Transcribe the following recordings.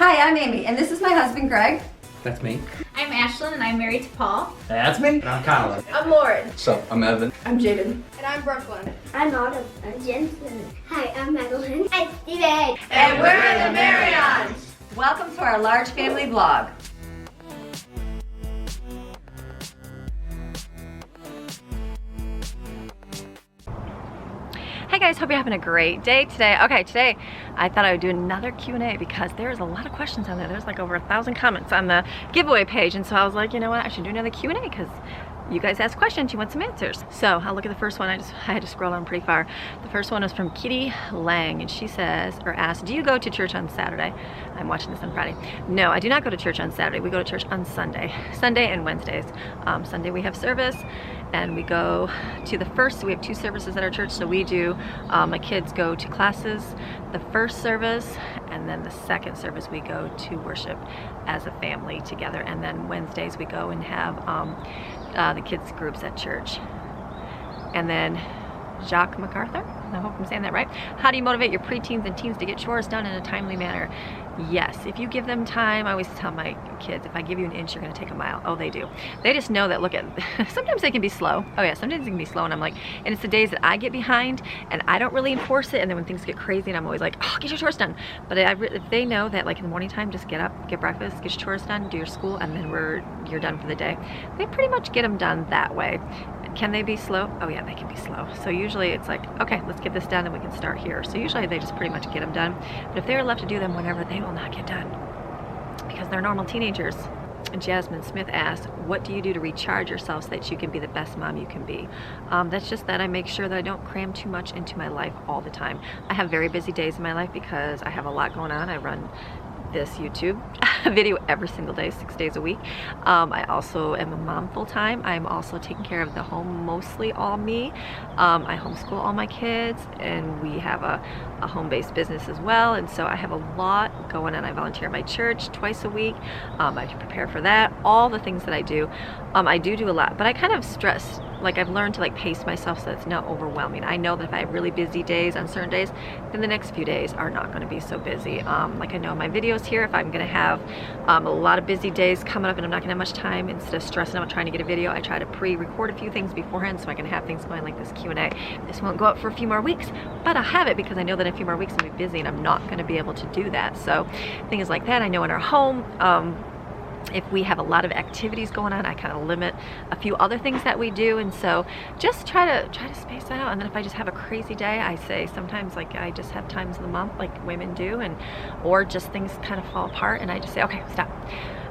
Hi, I'm Amy, and this is my husband, Greg. That's me. I'm Ashlyn, and I'm married to Paul. That's me. And I'm Connell. I'm Lauren. So, I'm Evan. I'm Jaden. And I'm Brooklyn. I'm Autumn. I'm Jensen. Hi, I'm Madeline. I'm Steven. And we're the Marions. Welcome to our large family vlog. Hey guys, hope you're having a great day today. Okay, today I thought I would do another Q&A because there's a lot of questions on there. There's like over 1,000 comments on the giveaway page, and so I was like, you know what, I should do another Q&A because you guys ask questions, you want some answers. So I'll look at the first one. I had to scroll down pretty far. The first one is from Kitty Lang, and she says, or asks, do you go to church on Saturday? I'm watching this on Friday. No, I do not go to church on Saturday. We go to church on Sunday and Wednesdays. Sunday we have service, and we go to the first, we have 2 services at our church, so we do, my kids go to classes, the first service, and then the second service we go to worship as a family together, and then Wednesdays we go and have the kids groups at church. And then Jacques MacArthur, I hope I'm saying that right. How do you motivate your preteens and teens to get chores done in a timely manner? Yes, if you give them time, I always tell my kids, if I give you an inch, you're gonna take a mile. Oh, they do. They just know that, look at, sometimes they can be slow. Oh yeah, sometimes they can be slow, and I'm like, and it's the days that I get behind and I don't really enforce it, and then when things get crazy and I'm always like, oh, get your chores done. But if they know that, like in the morning time, just get up, get breakfast, get your chores done, do your school, and then you're done for the day. They pretty much get them done that way. Can they be slow? Oh yeah, they can be slow. So usually it's like, okay, let's get this done and we can start here. So usually they just pretty much get them done. But if they're left to do them whenever, they will not get done because they're normal teenagers. And Jasmine Smith asked, what do you do to recharge yourself so that you can be the best mom you can be? That's just that I make sure that I don't cram too much into my life all the time. I have very busy days in my life because I have a lot going on. I run this YouTube video every single day, 6 days a week. I also am a mom full-time. I'm also taking care of the home, mostly all me. I homeschool all my kids, and we have a home-based business as well, and so I have a lot going on. I volunteer at my church twice a week. I prepare for that, all the things that I do. I do a lot, but I kind of stress, like I've learned to like pace myself so it's not overwhelming. I know that if I have really busy days on certain days, then the next few days are not going to be so busy. Like I know my videos here, if I'm going to have a lot of busy days coming up and I'm not going to have much time, instead of stressing out trying to get a video, I try to pre-record a few things beforehand so I can have things going like this Q&A. This won't go up for a few more weeks, but I'll have it because I know that in a few more weeks I'll be busy and I'm not going to be able to do that. So things like that. I know in our home, if we have a lot of activities going on, I kind of limit a few other things that we do, and so just try to space that out. And then if I just have a crazy day, I say sometimes like I just have times of the month like women do, and or just things kind of fall apart, and I just say, okay, stop.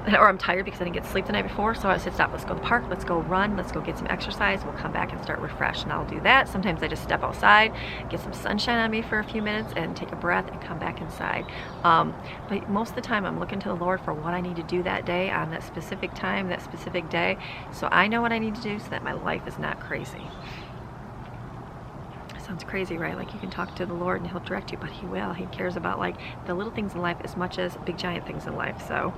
Or I'm tired because I didn't get sleep the night before, so I said, stop, let's go to the park, let's go run, let's go get some exercise, we'll come back and start refreshed, and I'll do that. Sometimes I just step outside, get some sunshine on me for a few minutes, and take a breath and come back inside. But most of the time I'm looking to the Lord for what I need to do that day on that specific time, that specific day, so I know what I need to do so that my life is not crazy. Sounds crazy, right? Like you can talk to the Lord and He'll direct you, but He will. He cares about like the little things in life as much as big giant things in life. So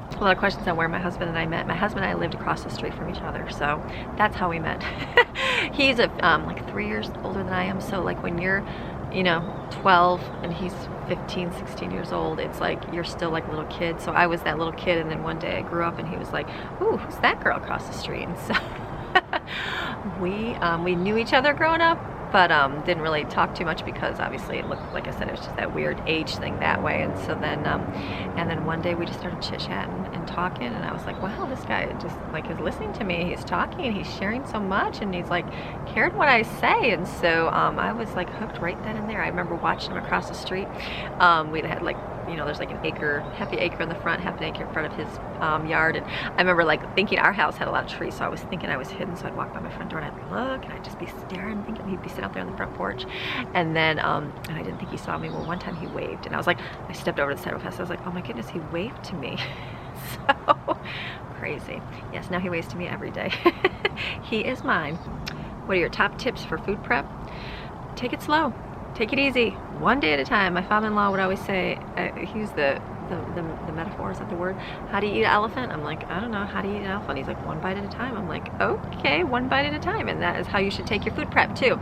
a lot of questions on where my husband and I met. My husband and I lived across the street from each other, so that's how we met. He's like 3 years older than I am, so like when you're, you know, 12 and he's 15, 16 years old, it's like you're still like a little kid. So I was that little kid, and then one day I grew up and he was like, ooh, who's that girl across the street? And so we knew each other growing up, but didn't really talk too much because obviously it looked, like I said, it was just that weird age thing that way. And so then one day we just started chit-chatting and talking, and I was like, wow, this guy just like is listening to me, he's talking, he's sharing so much, and he's like cared what I say. And so I was like hooked right then and there. I remember watching him across the street. We had like, you know, there's like an acre, half the acre in the front, half an acre in front of his yard, and I remember like thinking our house had a lot of trees, so I was thinking I was hidden, so I'd walk by my front door and I'd look, and I'd just be staring, thinking he'd be sitting out there on the front porch, and then and I didn't think he saw me. Well, one time he waved, and I was like, I stepped over to the side real fast, I was like, oh my goodness, he waved to me. So crazy. Yes, now he waves to me every day. He is mine. What are your top tips for food prep? Take it slow. Take it easy, one day at a time. My father-in-law would always say, he's the the metaphor, is that the word? How do you eat an elephant? I'm like, I don't know. How do you eat an elephant? He's like, one bite at a time. I'm like, okay, one bite at a time. And that is how you should take your food prep too.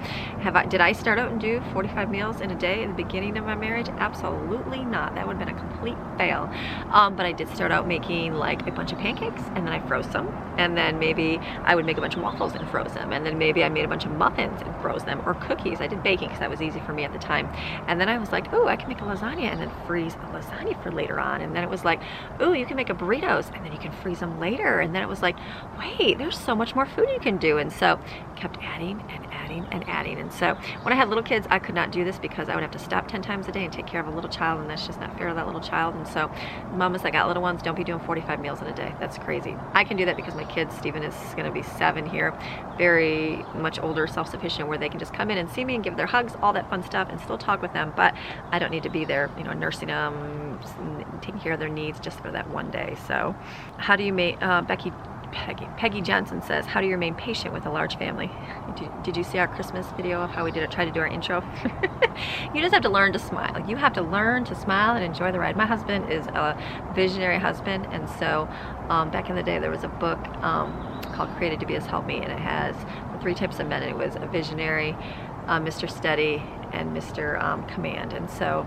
Did I start out and do 45 meals in a day in the beginning of my marriage? Absolutely not. That would have been a complete fail. But I did start out making like a bunch of pancakes, and then I froze them. And then maybe I would make a bunch of waffles and froze them. And then maybe I made a bunch of muffins and froze them, or cookies. I did baking because that was easy for me at the time. And then I was like, oh, I can make a lasagna and then freeze a lasagna for later on. And then it was like, oh, you can make a burritos and then you can freeze them later. And then it was like, wait, there's so much more food you can do. And so kept adding and adding and adding. And so when I had little kids, I could not do this because I would have to stop 10 times a day and take care of a little child, and that's just not fair to that little child. And so mamas that got little ones, don't be doing 45 meals in a day. That's crazy. I can do that because my kid Stephen is going to be 7 here, very much older, self-sufficient, where they can just come in and see me and give their hugs, all that fun stuff, and still talk with them. But I don't need to be there, you know, nursing them, taking care of their needs just for that one day. So how do you make, Peggy Johnson says, how do you remain patient with a large family? Did you see our Christmas video of how we try to do our intro? You just have to learn to smile. Like, you have to learn to smile and enjoy the ride. My husband is a visionary husband, and so back in the day there was a book called Created to Be His Helpmeet, and it has the 3 types of men. It was a visionary, Mr. Steady, and Mr. Command. And so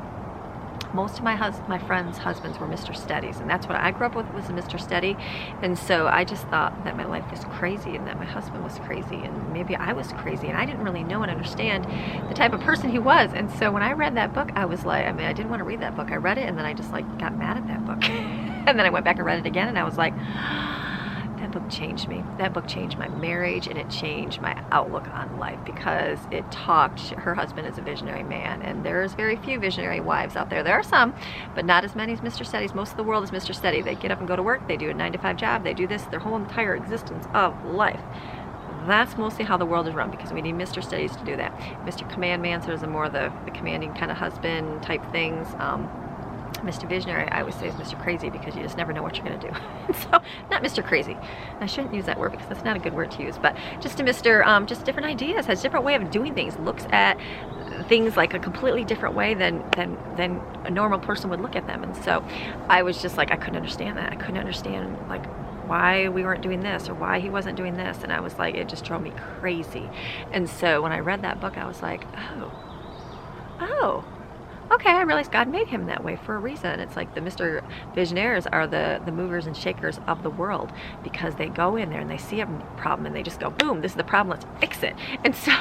most of my friends' husbands were Mr. Steadies, and that's what I grew up with, was a Mr. Steady. And so I just thought that my life was crazy and that my husband was crazy and maybe I was crazy, and I didn't really know and understand the type of person he was. And so when I read that book, I was like, I mean, I didn't want to read that book. I read it and then I just like got mad at that book. And then I went back and read it again, and I was like, that book changed me. That book changed my marriage, and it changed my outlook on life, because it talked, her husband is a visionary man, and there's very few visionary wives out there. There are some, but not as many as Mr. Steady's. Most of the world is Mr. Steady. They get up and go to work, they do a 9-to-5 job, they do this their whole entire existence of life. That's mostly how the world is run, because we need Mr. Steadies to do that. Mr. Command Man, so there's more of the commanding kind of husband type things. Mr. Visionary, I always say, is Mr. Crazy, because you just never know what you're going to do. So, not Mr. Crazy. I shouldn't use that word because that's not a good word to use, but just a Mr. Just different ideas, has a different way of doing things, looks at things like a completely different way than a normal person would look at them. And so I was just like, I couldn't understand that. I couldn't understand like why we weren't doing this or why he wasn't doing this. And I was like, it just drove me crazy. And so when I read that book, I was like, oh, okay, I realized God made him that way for a reason. It's like the Mr. Visionaries are the movers and shakers of the world, because they go in there and they see a problem and they just go, boom, this is the problem, let's fix it. And so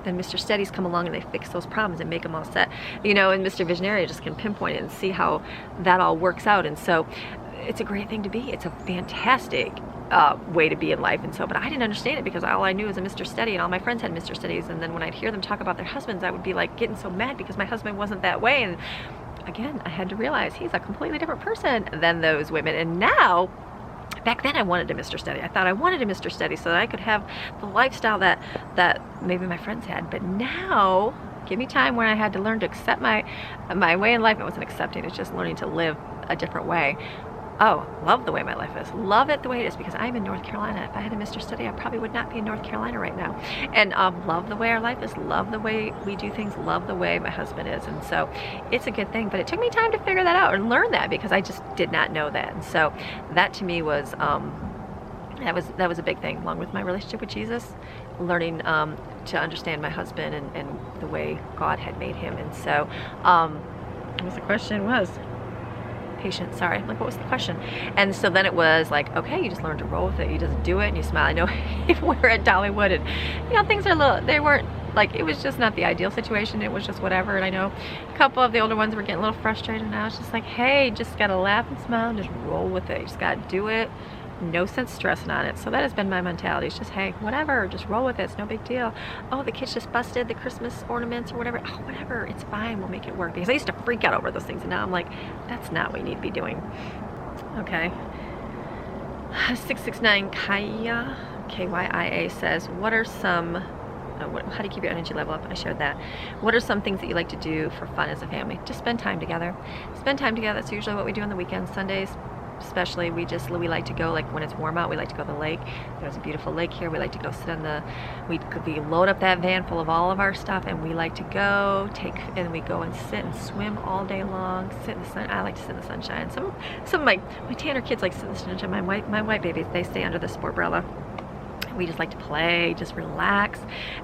then Mr. Steadies come along and they fix those problems and make them all set. You know, and Mr. Visionary just can pinpoint it and see how that all works out. And so it's a great thing to be. It's a fantastic way to be in life. And so, but I didn't understand it, because all I knew was a Mr. Steady, and all my friends had Mr. Steadies. And then when I'd hear them talk about their husbands, I would be like getting so mad because my husband wasn't that way. And again, I had to realize he's a completely different person than those women. And now, back then I wanted a Mr. Steady. I thought I wanted a Mr. Steady so that I could have the lifestyle that maybe my friends had. But now, give me time when I had to learn to accept my way in life. It wasn't accepting, it's just learning to live a different way. Oh, love the way my life is. Love it the way it is, because I'm in North Carolina. If I had a Mr. Steady, I probably would not be in North Carolina right now. And love the way our life is. Love the way we do things. Love the way my husband is. And so it's a good thing. But it took me time to figure that out and learn that, because I just did not know that. And so that to me was, that was a big thing, along with my relationship with Jesus, learning to understand my husband and the way God had made him. And so what was the question was? Patient, sorry, like what was the question? And so then it was like, okay, you just learn to roll with it, you just do it and you smile. I know if we were at Dollywood and, you know, things are they weren't like, it was just not the ideal situation, it was just whatever. And I know a couple of the older ones were getting a little frustrated, and I was just like, hey, just gotta laugh and smile and just roll with it, you just gotta do it, no sense stressing on it. So that has been my mentality. It's just, hey, whatever, just roll with it, it's no big deal. Oh, the kids just busted the Christmas ornaments or whatever. Oh, whatever, it's fine, we'll make it work. Because I used to freak out over those things, and now I'm like, that's not what you need to be doing. Okay. 669 Kaya, K-Y-I-A says, what are some, how do you keep your energy level up? I shared that. What are some things that you like to do for fun as a family? Just spend time together. Spend time together. That's usually what we do on the weekends. Sundays, especially we like to go, like when it's warm out, we like to go to the lake. There's a beautiful lake here. We like to go sit on the, we load up that van full of all of our stuff, and we like to go and we go and sit and swim all day long, sit in the sun. I like to sit in the sunshine. Some of my tanner kids like to sit in the sunshine. My white babies, they stay under the sportbrella. We just like to play, just relax,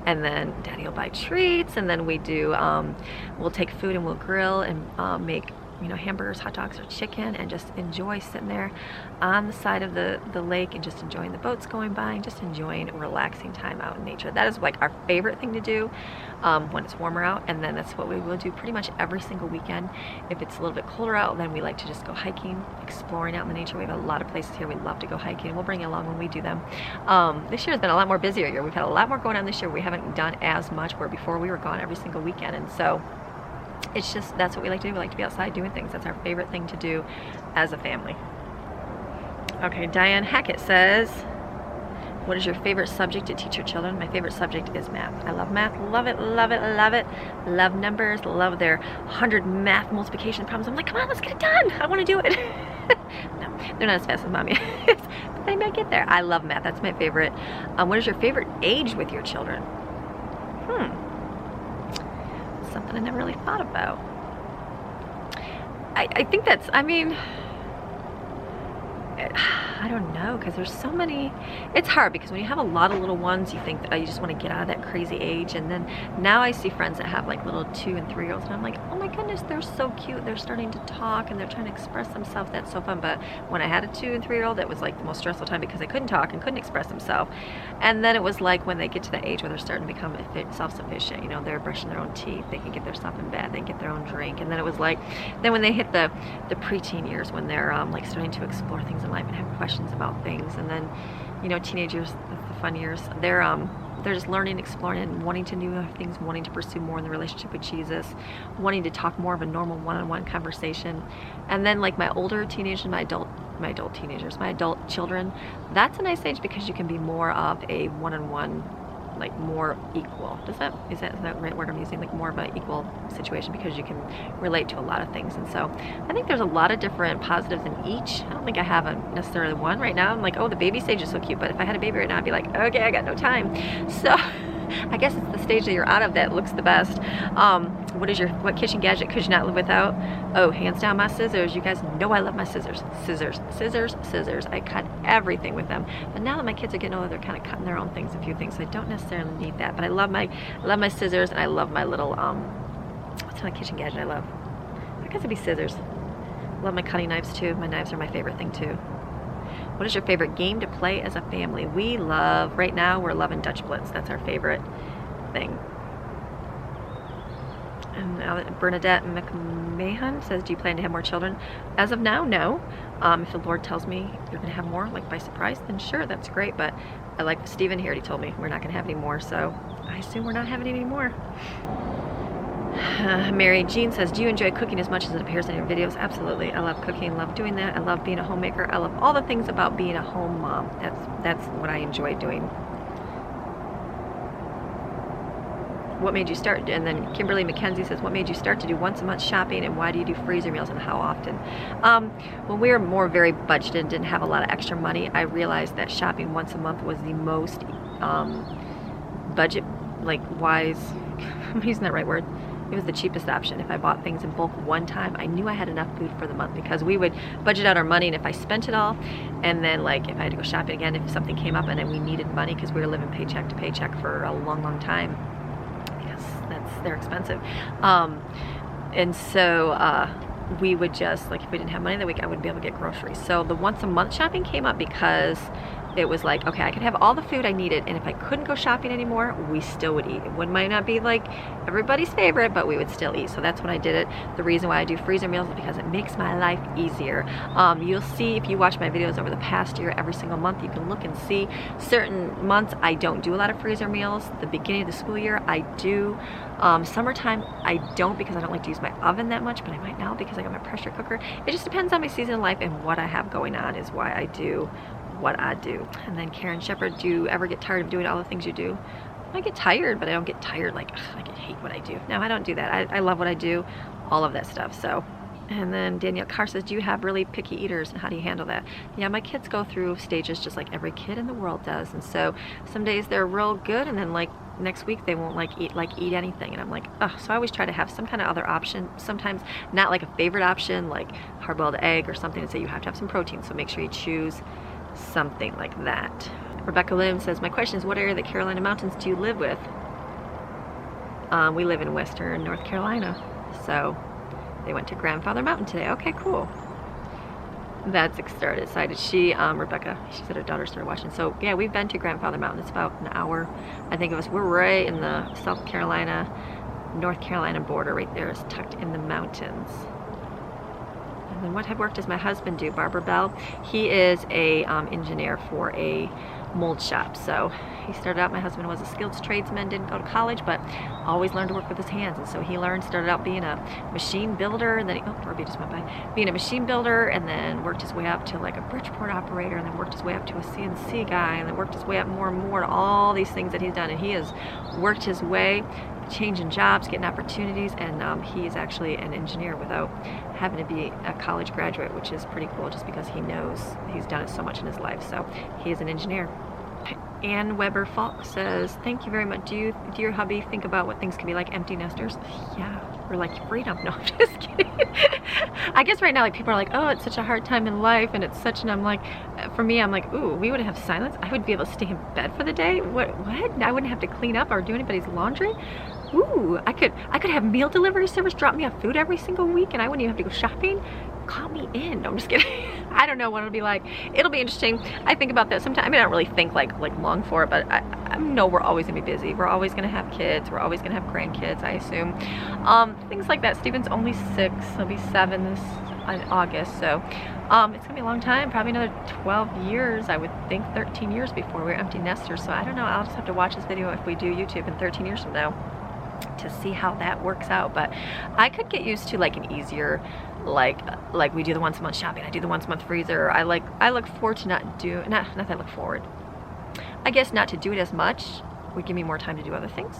and then Daddy will buy treats, and then we do, we'll take food and we'll grill and make, you know, hamburgers, hot dogs, or chicken, and just enjoy sitting there on the side of the lake and just enjoying the boats going by and just enjoying relaxing time out in nature. That is like our favorite thing to do when it's warmer out, and then that's what we will do pretty much every single weekend. If it's a little bit colder out, then we like to just go hiking, exploring out in the nature. We have a lot of places here we love to go hiking. We'll bring you along when we do them. This year has been a lot more busier year. We've had a lot more going on this year. We haven't done as much, where before we were gone every single weekend, and so it's just, that's what we like to do. We like to be outside doing things. That's our favorite thing to do as a family. Okay, Diane Hackett says, what is your favorite subject to teach your children? My favorite subject is math. I love math. Love it, love it, love it. Love numbers. Love their 100 math multiplication problems. I'm like, come on, let's get it done. I want to do it. No, they're not as fast as Mommy is, but they might get there. I love math. That's my favorite. What is your favorite age with your children? Something I never really thought about. I think that's, I mean, I don't know, because there's so many. It's hard because when you have a lot of little ones, you think that you just want to get out of that crazy age. And then now I see friends that have like little 2 and 3 year olds, and I'm like, oh my goodness, they're so cute. They're starting to talk and they're trying to express themselves. That's so fun. But when I had a 2 and 3 year old, it was like the most stressful time because they couldn't talk and couldn't express themselves. And then it was like when they get to the age where they're starting to become self-sufficient, you know, they're brushing their own teeth, they can get their stuff in bed, they can get their own drink. And then it was like, then when they hit the preteen years, when they're like starting to explore things in life and have questions about things. And then, you know, teenagers, the fun years, they're just learning, exploring, and wanting to do other things, wanting to pursue more in the relationship with Jesus, wanting to talk more of a normal one-on-one conversation. And then like my older teenagers, my adult children, that's a nice age because you can be more of a one-on-one, like more equal. Is that the right word I'm using? Like more of an equal situation because you can relate to a lot of things. And so I think there's a lot of different positives in each. I don't think I have a necessarily one right now. I'm like, oh, the baby stage is so cute, but if I had a baby right now, I'd be like, okay, I got no time. So I guess it's the stage that you're out of that looks the best. What kitchen gadget could you not live without? Oh, hands down, my scissors. You guys know I love my scissors. Scissors. I cut everything with them. But now that my kids are getting older, they're kind of cutting their own things, a few things. So I don't necessarily need that. But I love my scissors, and I love my little what's my kitchen gadget I love? I guess it'd be scissors. I love my cutting knives too. My knives are my favorite thing too. What is your favorite game to play as a family? Right now we're loving Dutch Blitz. That's our favorite thing. And Bernadette McMahon says, do you plan to have more children? As of now, no. If the Lord tells me you're going to have more, like by surprise, then sure, that's great. But I like Stephen here, he told me we're not going to have any more, so I assume we're not having any more. Mary Jean says, do you enjoy cooking as much as it appears in your videos? Absolutely. I love cooking, love doing that. I love being a homemaker. I love all the things about being a home mom. That's what I enjoy doing. What made you start? And then Kimberly McKenzie says, what made you start to do once a month shopping, and why do you do freezer meals and how often? When we were more very budgeted and didn't have a lot of extra money, I realized that shopping once a month was the most budget wise, I'm using that right word. It was the cheapest option. If I bought things in bulk one time, I knew I had enough food for the month because we would budget out our money, and if I spent it all, and then like if I had to go shopping again, if something came up and then we needed money because we were living paycheck to paycheck for a long time, because they're expensive. And so we would just, like if we didn't have money that week, I wouldn't be able to get groceries. So the once a month shopping came up because it was like, okay, I could have all the food I needed, and if I couldn't go shopping anymore, we still would eat. It might not be like everybody's favorite, but we would still eat. So that's when I did it. The reason why I do freezer meals is because it makes my life easier. You'll see if you watch my videos over the past year, every single month, you can look and see certain months I don't do a lot of freezer meals. The beginning of the school year, I do. Summertime, I don't because I don't like to use my oven that much, but I might now because I got my pressure cooker. It just depends on my season of life and what I have going on is why I do what I do. And then Karen Shepard, do you ever get tired of doing all the things you do? I get tired, but I don't get tired like, ugh, I hate what I do. No, I don't do that. I love what I do, all of that stuff. So And then Danielle Carr says, do you have really picky eaters and how do you handle that? Yeah, my kids go through stages just like every kid in the world does. And so some days they're real good and then like next week they won't eat anything. And I'm like, oh, so I always try to have some kind of other option. Sometimes not like a favorite option, like hard-boiled egg or something to say you have to have some protein. So make sure you choose something like that. Rebecca Lim says, my question is, what area of the Carolina Mountains do you live with? We live in Western North Carolina. So they went to Grandfather Mountain today. Okay, cool. That's excited. She, Rebecca, she said her daughter started watching. So yeah, we've been to Grandfather Mountain. It's about an hour, I think of us. We're right in the South Carolina, North Carolina border right there. It's tucked in the mountains. And then what type of work does my husband do? Barber Bell. He is a engineer for a mold shop. So he started out, my husband was a skilled tradesman, didn't go to college, but always learned to work with his hands. And so he started out being a machine builder, and then Darby just went by, being a machine builder, and then worked his way up to like a Bridgeport operator, and then worked his way up to a CNC guy, and then worked his way up more and more to all these things that he's done. And he has worked his way, changing jobs, getting opportunities, and he is actually an engineer without having to be a college graduate, which is pretty cool just because he knows he's done it so much in his life. So he is an engineer. Ann Weber Falk says, thank you very much. Do your hubby think about what things can be like empty nesters? Yeah, we're like freedom. No, I'm just kidding. I guess right now, like, people are like, oh, it's such a hard time in life, and it's such, and I'm like, for me, I'm like, ooh, we would have silence. I would be able to stay in bed for the day. What? I wouldn't have to clean up or do anybody's laundry. Ooh, I could have meal delivery service drop me off food every single week, and I wouldn't even have to go shopping. Call me in. No, I'm just kidding. I don't know what it'll be like. It'll be interesting. I think about that sometimes. I mean, I don't really think like long for it, but I know we're always gonna be busy. We're always gonna have kids. We're always gonna have grandkids, I assume. Things like that. Steven's only 6. He'll be 7 in August. So it's gonna be a long time, probably another 12 years, I would think 13 years before we're empty nesters. So I don't know. I'll just have to watch this video if we do YouTube in 13 years from now to see how that works out. But I could get used to like an easier, like we do the once a month shopping, I do the once a month freezer. I look forward to not that I look forward, I guess not to do it as much would give me more time to do other things.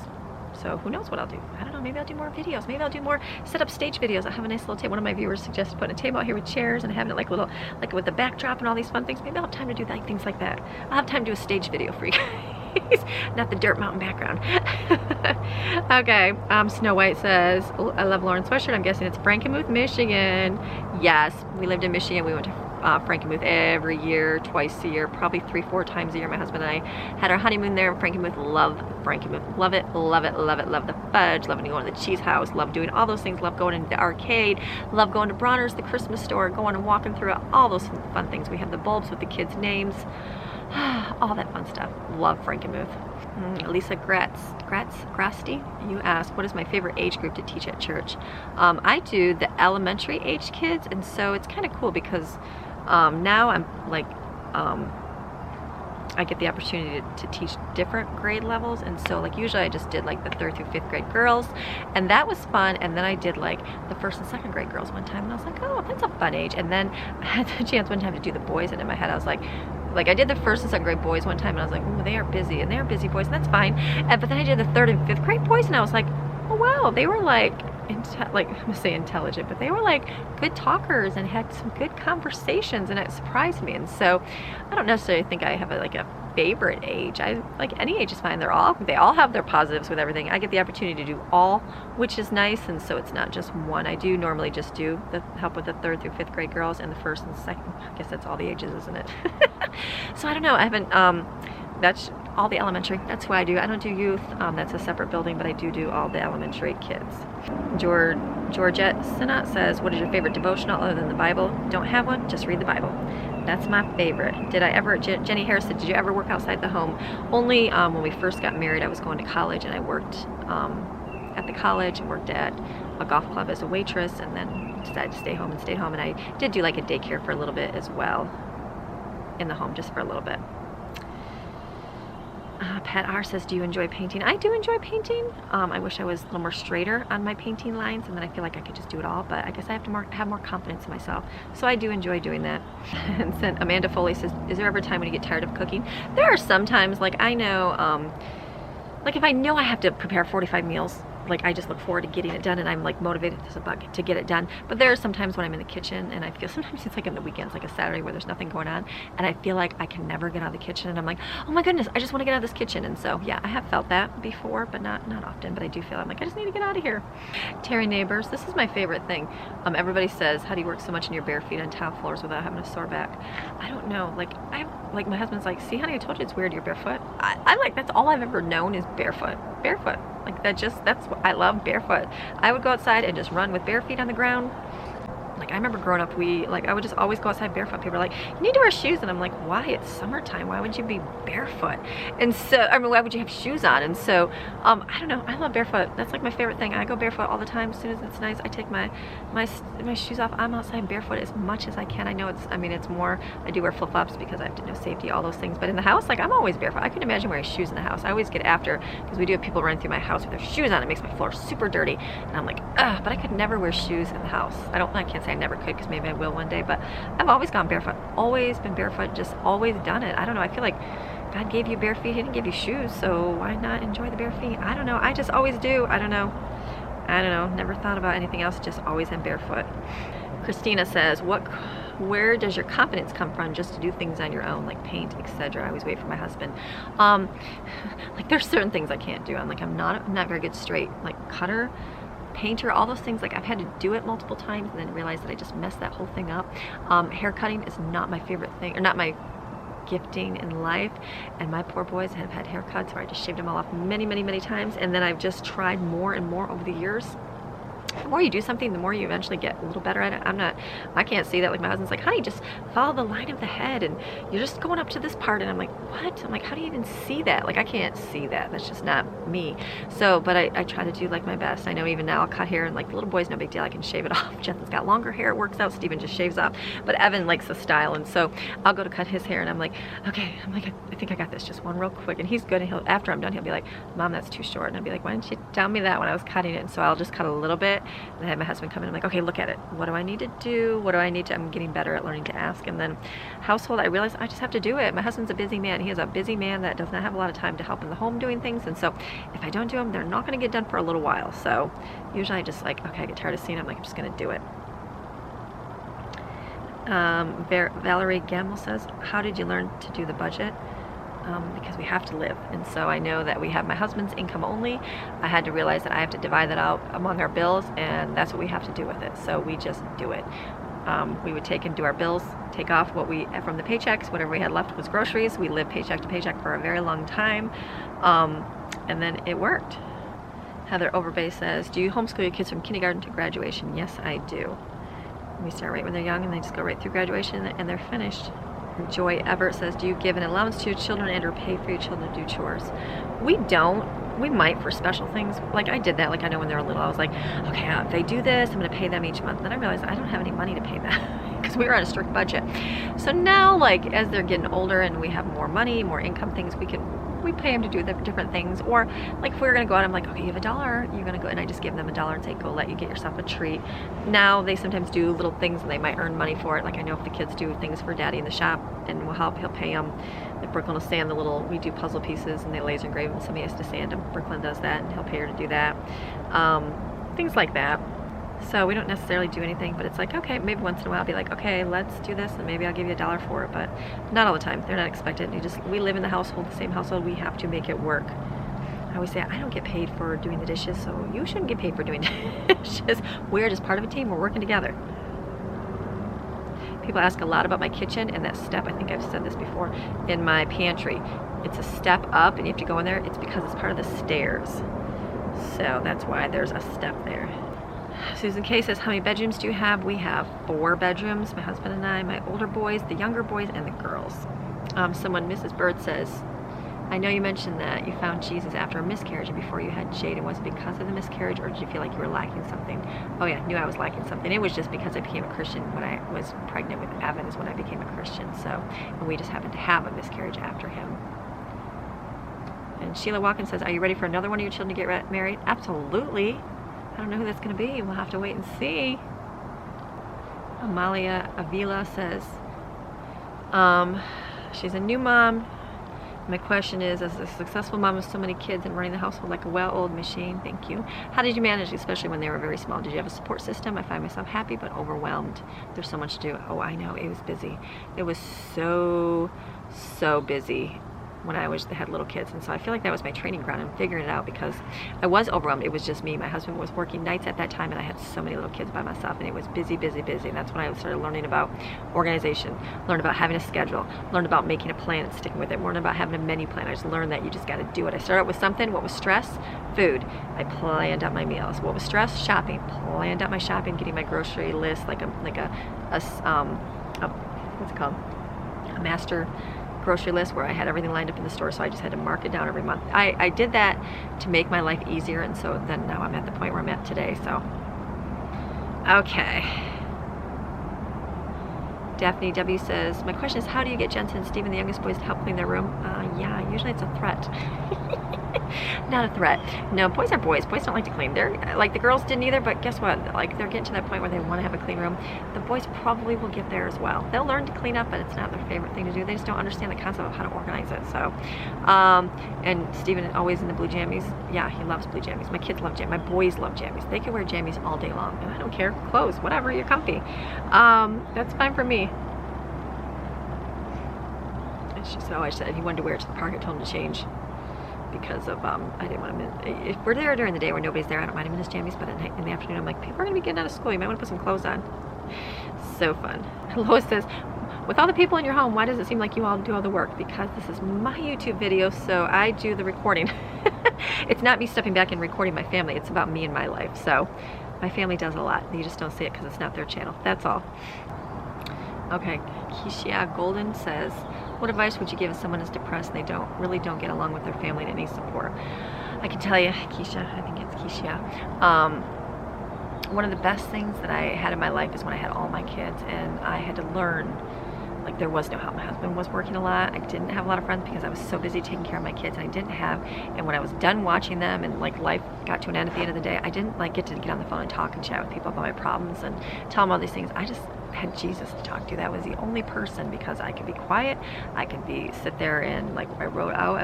So who knows what I'll do. I don't know, maybe I'll do more videos, maybe I'll do more set up stage videos. I have a nice little table. One of my viewers suggested putting a table out here with chairs and having it like little, like with the backdrop and all these fun things. Maybe I'll have time to do like things like that. I'll have time to do a stage video for you guys. Not the dirt mountain background. Okay, Snow White says, I love Lauren's sweatshirt. I'm guessing it's Frankenmuth, Michigan. Yes, we lived in Michigan. We went to Frankenmuth every year, twice a year, probably 3-4 times a year. My husband and I had our honeymoon there in Frankenmuth. Love Frankenmuth. Love it, love it, love it. Love the fudge, love going to the cheese house, love doing all those things, love going into the arcade, love going to Bronner's, the Christmas store, going and walking through all those fun things. We have the bulbs with the kids' names. All that fun stuff. Love Frankenmuth. Lisa Grasty, you asked, what is my favorite age group to teach at church? I do the elementary age kids, and so it's kind of cool because now I'm like, I get the opportunity to teach different grade levels, and so like usually I just did like the 3rd through 5th grade girls, and that was fun. And then I did like the 1st and 2nd grade girls one time, and I was like, oh, that's a fun age. And then I had the chance one time to do the boys, and in my head I was like I did the 1st and 2nd grade boys one time, and I was like, oh, they are busy, and they are busy boys, and that's fine. But then I did the 3rd and 5th grade boys, and I was like, oh wow, they were like I'm gonna say intelligent, but they were like good talkers and had some good conversations, and it surprised me. And so I don't necessarily think I have a favorite age. I like any age is fine. They all have their positives with everything. I get the opportunity to do all, which is nice, and so it's not just one. I do normally just do the help with the 3rd through 5th grade girls and the 1st and 2nd. I guess that's all the ages, isn't it? So I don't know. I haven't that's all the elementary. That's who I do. I don't do youth. That's a separate building, but I do all the elementary kids. Georgette Sinat says, what is your favorite devotional other than the Bible? Don't have one, just read the Bible. That's my favorite. Did I ever, Jenny Harris said, did you ever work outside the home? Only when we first got married. I was going to college, and I worked at the college and worked at a golf club as a waitress, and then decided to stay home and stayed home. And I did do like a daycare for a little bit as well in the home, just for a little bit. Pat R says, do you enjoy painting? I do enjoy painting. I wish I was a little more straighter on my painting lines, and then I feel like I could just do it all, but I guess I have to have more confidence in myself. So I do enjoy doing that. And then Amanda Foley says, is there ever a time when you get tired of cooking? There are some times, like I know, like if I know I have to prepare 45 meals like I just look forward to getting it done, and I'm like motivated as a bug to get it done. But there are some times when I'm in the kitchen and I feel, sometimes it's like on the weekends, like a Saturday where there's nothing going on, and I feel like I can never get out of the kitchen, and I'm like, oh my goodness, I just want to get out of this kitchen. And so yeah, I have felt that before, but not often, but I do feel I'm like, I just need to get out of here. Terry Neighbors, this is my favorite thing. Everybody says, how do you work so much in your bare feet on tile floors without having a sore back? I don't know, like my husband's like, see honey, I told you it's weird you're barefoot. I like, that's all I've ever known is barefoot. Like that's what I love, barefoot. I would go outside and just run with bare feet on the ground. Like I remember growing up, I would just always go outside barefoot. People are like, you need to wear shoes, and I'm like, why? It's summertime. Why would you be barefoot? And so, I mean, why would you have shoes on? And so, I don't know. I love barefoot. That's like my favorite thing. I go barefoot all the time. As soon as it's nice, I take my shoes off. I'm outside barefoot as much as I can. I know it's more. I do wear flip flops because I have to know safety, all those things. But in the house, like I'm always barefoot. I couldn't imagine wearing shoes in the house. I always get after because we do have people running through my house with their shoes on. It makes my floor super dirty, and I'm like, ugh. But I could never wear shoes in the house. I can't say I never could, because maybe I will one day, but I've always gone barefoot, always been barefoot, just always done it. I don't know, I feel like God gave you bare feet, he didn't give you shoes, so why not enjoy the bare feet? I don't know, I just always do. I don't know, never thought about anything else, just always am barefoot. Christina says, where does your confidence come from just to do things on your own, like paint, etc.? I always wait for my husband. Like there's certain things I can't do. I'm not very good straight, like cutter, painter, all those things. Like I've had to do it multiple times and then realize that I just messed that whole thing up. Hair cutting is not my favorite thing, or not my gifting in life, and my poor boys have had haircuts where I just shaved them all off many times, and then I've just tried more and more over the years. The more you do something, the more you eventually get a little better at it. I can't see that. Like my husband's like, honey, just follow the line of the head and you're just going up to this part. And I'm like, what? I'm like, how do you even see that? Like I can't see that. That's just not me. So, but I try to do like my best. I know even now I'll cut hair, and like the little boy's no big deal. I can shave it off. Jensen's got longer hair. It works out. Steven just shaves off. But Evan likes the style. And so I'll go to cut his hair and I'm like, okay, I think I got this. Just one real quick. And he's good. And after I'm done, he'll be like, Mom, that's too short. And I'll be like, why didn't you tell me that when I was cutting it? And so I'll just cut a little bit. And I have my husband come in. I'm like, okay, look at it. What do I need to do? I'm getting better at learning to ask. And then household, I realize I just have to do it. My husband's a busy man. He is a busy man that does not have a lot of time to help in the home doing things. And so if I don't do them, they're not going to get done for a little while. So usually I just like, okay, I get tired of seeing it. I'm like, I'm just going to do it. Valerie Gamble says, how did you learn to do the budget? Because we have to live, and so I know that we have my husband's income only. I had to realize that I have to divide that out among our bills, and that's what we have to do with it. So we just do it. We would take and do our bills, take off what we from the paychecks, whatever we had left was groceries. We lived paycheck to paycheck for a very long time, and then it worked. Heather Overbay says, do you homeschool your kids from kindergarten to graduation? Yes, I do. We start right when they're young, and they just go right through graduation, and they're finished. Joy Everett says, do you give an allowance to your children and or pay for your children to do chores? We don't. We might for special things. Like I did that. Like I know when they were little, I was like, okay, if they do this, I'm going to pay them each month. Then I realized I don't have any money to pay them because we were on a strict budget. So now, like as they're getting older and we have more money, more income things, we pay them to do the different things. Or like if we were going to go out, I'm like, okay, you have $1, you're going to go, and I just give them $1 and say, go let you get yourself a treat. Now they sometimes do little things and they might earn money for it. Like I know if the kids do things for daddy in the shop and we'll help, he'll pay them. Like Brooklyn will sand we do puzzle pieces and they laser engrave them. Somebody has to sand them. Brooklyn does that and he'll pay her to do that. Things like that. So we don't necessarily do anything, but it's like, okay, maybe once in a while I'll be like, okay, let's do this, and maybe I'll give you $1 for it, but not all the time. They're not expected. We live in the household, the same household. We have to make it work. I always say, I don't get paid for doing the dishes, so you shouldn't get paid for doing dishes. We're just part of a team. We're working together. People ask a lot about my kitchen and that step. I think I've said this before. In my pantry, it's a step up, and you have to go in there. It's because it's part of the stairs. So that's why there's a step there. Susan K says, how many bedrooms do you have? We have 4 bedrooms, my husband and I, my older boys, the younger boys, and the girls. Mrs. Bird says, I know you mentioned that you found Jesus after a miscarriage and before you had Jade. Was it because of the miscarriage, or did you feel like you were lacking something? Oh yeah, I knew I was lacking something. It was just because I became a Christian when I was pregnant with Evan is when I became a Christian. So, and we just happened to have a miscarriage after him. And Sheila Watkins says, are you ready for another one of your children to get married? Absolutely. I don't know who that's going to be. We'll have to wait and see. Amalia Avila says, she's a new mom. My question is, as a successful mom of so many kids and running the household like a well-oiled machine, thank you. How did you manage, especially when they were very small? Did you have a support system? I find myself happy but overwhelmed. There's so much to do. Oh, I know, it was busy. It was so busy when I had little kids, and so I feel like that was my training ground and figuring it out, because I was overwhelmed. It was just me. My husband was working nights at that time, and I had so many little kids by myself, and it was busy, and that's when I started learning about organization, learned about having a schedule, learned about making a plan and sticking with it, learned about having a menu plan. I just learned that you just got to do it. I started out with something. What was stress? Food. I planned out my meals. What was stress? Shopping. Planned out my shopping, getting my grocery list like a what's it called? A master grocery list where I had everything lined up in the store, so I just had to mark it down every month. I did that to make my life easier, and so then now I'm at the point where I'm at today. So okay, Daphne W says, my question is, how do you get Jensen and Steven, the youngest boys, to help clean their room? Yeah, usually it's a threat. Not a threat. No, boys are boys. Boys don't like to clean. They're like, the girls didn't either, but guess what? Like, they're getting to that point where they want to have a clean room. The boys probably will get there as well. They'll learn to clean up, but it's not their favorite thing to do. They just don't understand the concept of how to organize it. So, and Steven always in the blue jammies. Yeah, he loves blue jammies. My kids love jammies. My boys love jammies. They can wear jammies all day long, and I don't care. Clothes, whatever, you're comfy. That's fine for me. So I said he wanted to wear it to the park. I told him to change, because of I didn't want him in. If we're there during the day where nobody's there, I don't mind him in his jammies, but in the afternoon I'm like, people are gonna be getting out of school, you might want to put some clothes on. So fun. Lois says, with all the people in your home, why does it seem like you all do all the work? Because this is my YouTube video, so I do the recording. It's not me stepping back and recording my family, it's about me and my life. So my family does a lot. You just don't see it because it's not their channel. That's all. Okay, Keisha Golden says, what advice would you give if someone is depressed and they really don't get along with their family and need support? I can tell you, Keisha, I think it's Keisha. One of the best things that I had in my life is when I had all my kids, and I had to learn, like, there was no help. My husband was working a lot. I didn't have a lot of friends because I was so busy taking care of my kids, and I didn't have, and when I was done watching them and like life got to an end at the end of the day, I didn't like get to get on the phone and talk and chat with people about my problems and tell them all these things. I just had Jesus to talk to. That was the only person, because I could be quiet. I could sit there and like I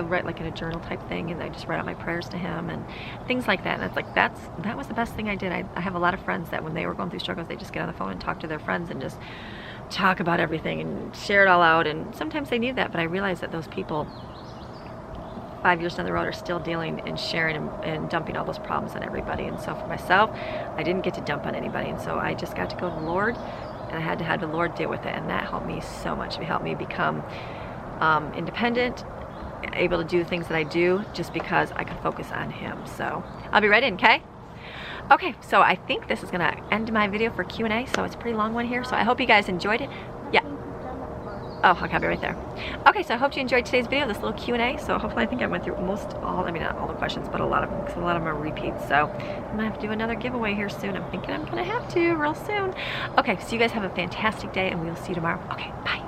write like in a journal type thing, and I just write out my prayers to him and things like that. And it's like that was the best thing I did. I have a lot of friends that when they were going through struggles, they just get on the phone and talk to their friends and just talk about everything and share it all out. And sometimes they need that, but I realize that those people 5 years down the road are still dealing and sharing and dumping all those problems on everybody. And so for myself, I didn't get to dump on anybody, and so I just got to go to the Lord, and I had to have the Lord deal with it, and that helped me so much. It helped me become independent, able to do the things that I do just because I could focus on Him. So I'll be right in, okay? Okay, so I think this is gonna end my video for Q&A, so it's a pretty long one here, so I hope you guys enjoyed it. Yeah. Oh, okay, I'll be right there. Okay, so I hope you enjoyed today's video, this little Q&A. So hopefully I think I went through not all the questions, but a lot of them, because a lot of them are repeats. So I'm gonna have to do another giveaway here soon. I'm thinking I'm gonna have to real soon. Okay, so you guys have a fantastic day, and we'll see you tomorrow. Okay, bye.